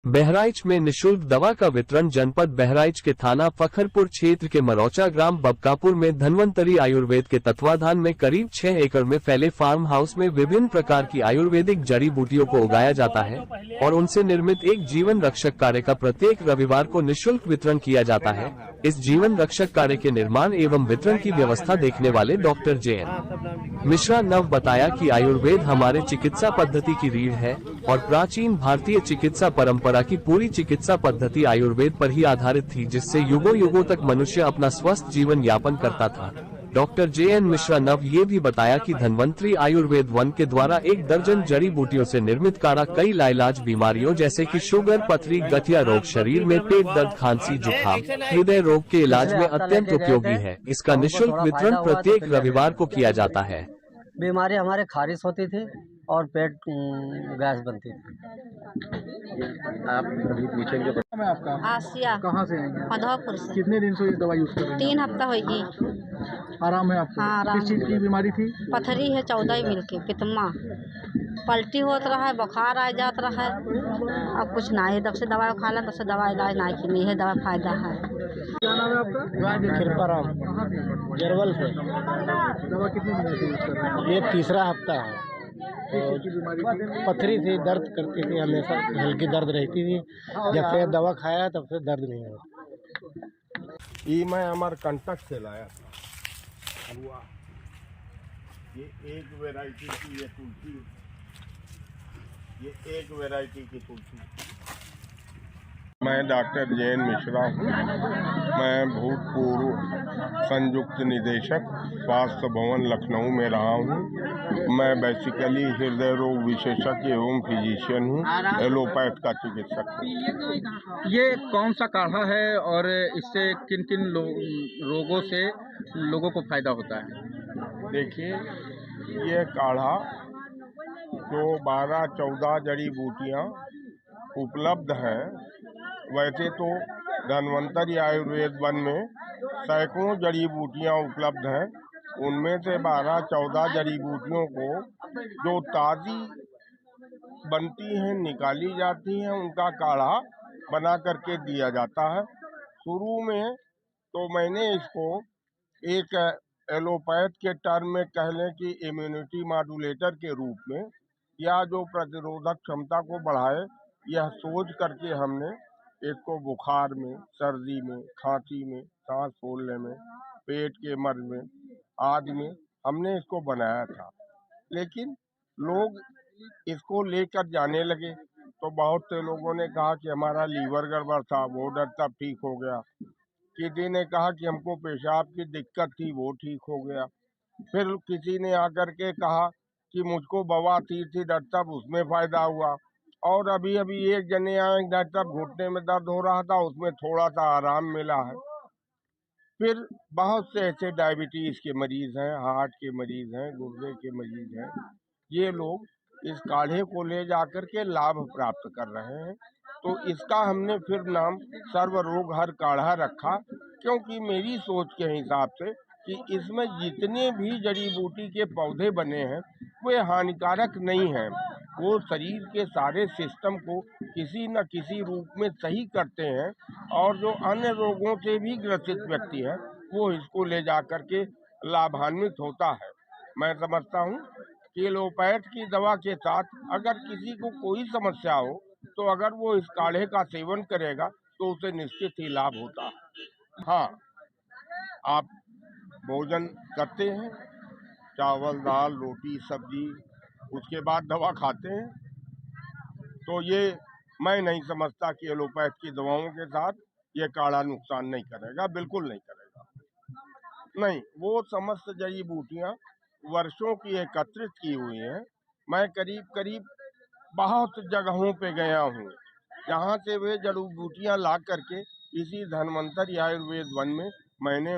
बहराइच में निशुल्क दवा का वितरण। जनपद बहराइच के थाना फखरपुर क्षेत्र के मरौचा ग्राम बबकापुर में धन्वंतरी आयुर्वेद के तत्वाधान में करीब 6 एकड़ में फैले फार्म हाउस में विभिन्न प्रकार की आयुर्वेदिक जड़ी बूटियों को उगाया जाता है और उनसे निर्मित एक जीवन रक्षक कार्य का प्रत्येक रविवार को निःशुल्क वितरण किया जाता है। इस जीवन रक्षक कार्य के निर्माण एवं वितरण की व्यवस्था देखने वाले डॉक्टर JN मिश्रा नव बताया कि आयुर्वेद हमारे चिकित्सा पद्धति की रीढ़ है और प्राचीन भारतीय चिकित्सा परंपरा की पूरी चिकित्सा पद्धति आयुर्वेद पर ही आधारित थी, जिससे युगों युगों तक मनुष्य अपना स्वस्थ जीवन यापन करता था। डॉक्टर JN मिश्रा नव ये भी बताया कि धन्वंतरी आयुर्वेद वन के द्वारा 1 दर्जन जड़ी बूटियों से निर्मित काढ़ा कई लाइलाज बीमारियों जैसे कि शुगर, पथरी, गठिया रोग, शरीर में पेट दर्द, खांसी, जुकाम, हृदय रोग के इलाज में अत्यंत उपयोगी है। इसका निःशुल्क वितरण प्रत्येक रविवार को किया जाता है। बीमारी हमारे खारिश होती थी और पेट गैस बनती थी। आप अभी पूछेंगे मैं आपका आसिया कहाँ से आएंगे? मधोपुर से। कितने दिन से ये दवा यूज कर रहे हैं? 3 हफ्ता होगी। आराम है आपको? हाँ, आराम किस चीज की है। बीमारी थी? पथरी है 14 मिल के, पितमा, पलटी होत रहा है, बुखार आ जात रहा है। अब कुछ ना है, तब से दवा खा लें, तब से दवा इलाज ना की नहीं है, दवा फायदा है। क्या नाम है आपका? कृपाराम, कहाँ से? जरवल से। दवा कितने दिन से यूज कर रहे हैं? ये तीसरा हफ्ता है। किस चीज की बीमारी थी? पथरी थी, दर्द करती थी, हमेशा हल्की दर्द रहती थी। जब से दवा खाया तब से दर्द नहीं होता। ये मैं अमरकंटक से लाया था हुआ। ये एक वैरायटी की ये तुलसी, ये एक वैरायटी की तुलसी। मैं डॉक्टर JN मिश्रा हूँ। मैं भूतपूर्व संयुक्त निदेशक स्वास्थ्य भवन लखनऊ में रहा हूँ। मैं बेसिकली हृदय रोग विशेषज्ञ एवं फिजिशियन हूँ, एलोपैथ का चिकित्सक हूँ। ये कौन सा काढ़ा है और इससे किन किन रोगों से लोगों को फायदा होता है? देखिए, ये काढ़ा जो 12-14 जड़ी बूटियाँ उपलब्ध हैं, वैसे तो धन्वंतरी आयुर्वेद वन में सैकड़ों जड़ी बूटियाँ उपलब्ध हैं। उनमें से 12-14 जड़ी बूटियों को जो ताज़ी बनती हैं, निकाली जाती हैं, उनका काढ़ा बना करके दिया जाता है। शुरू में तो मैंने इसको एक एलोपैथ के टर्म में कह लें कि इम्यूनिटी मॉड्यूलेटर के रूप में, या जो प्रतिरोधक क्षमता को बढ़ाए, यह सोच करके हमने इसको बुखार में, सर्दी में, खांसी में, सांस फूलने में, पेट के मर्ज में आदि में हमने इसको बनाया था। लेकिन लोग इसको लेकर जाने लगे तो बहुत से लोगों ने कहा कि हमारा लीवर गड़बड़ था, वो डर तब ठीक हो गया। किसी ने कहा कि हमको पेशाब की दिक्कत थी, वो ठीक हो गया। फिर किसी ने आकर के कहा कि मुझको बवासीर थी, डॉक्टर साहब उसमें फ़ायदा हुआ। और अभी अभी एक जने आए, डॉक्टर साहब घुटने में दर्द हो रहा था, उसमें थोड़ा सा आराम मिला है। फिर बहुत से ऐसे डायबिटीज़ के मरीज़ हैं, हार्ट के मरीज़ हैं, गुर्दे के मरीज़ हैं, ये लोग इस काढ़े को ले जाकर के लाभ प्राप्त कर रहे हैं। तो इसका हमने फिर नाम सर्व रोग हर काढ़ा रखा, क्योंकि मेरी सोच के हिसाब से कि इसमें जितने भी जड़ी बूटी के पौधे बने हैं वे हानिकारक नहीं हैं। वो शरीर के सारे सिस्टम को किसी न किसी रूप में सही करते हैं और जो अन्य रोगों से भी ग्रसित व्यक्ति है वो इसको ले जा कर के लाभान्वित होता है। मैं समझता हूँ कि एलोपैथ की दवा के साथ अगर किसी को कोई समस्या हो तो अगर वो इस काढ़े का सेवन करेगा तो उसे निश्चित ही लाभ होता है। हाँ, आप भोजन करते हैं, चावल, दाल, रोटी, सब्जी, उसके बाद दवा खाते हैं, तो ये मैं नहीं समझता कि एलोपैथ की दवाओं के साथ ये काढ़ा नुकसान नहीं करेगा, बिल्कुल नहीं करेगा। नहीं, वो समस्त जड़ी बूटियाँ वर्षों की एकत्रित की हुई हैं। मैं करीब करीब बहुत जगहों पे गया हूँ जहाँ से वे जड़ी बूटियाँ ला करके इसी धन्वंतरी आयुर्वेद वन में मैंने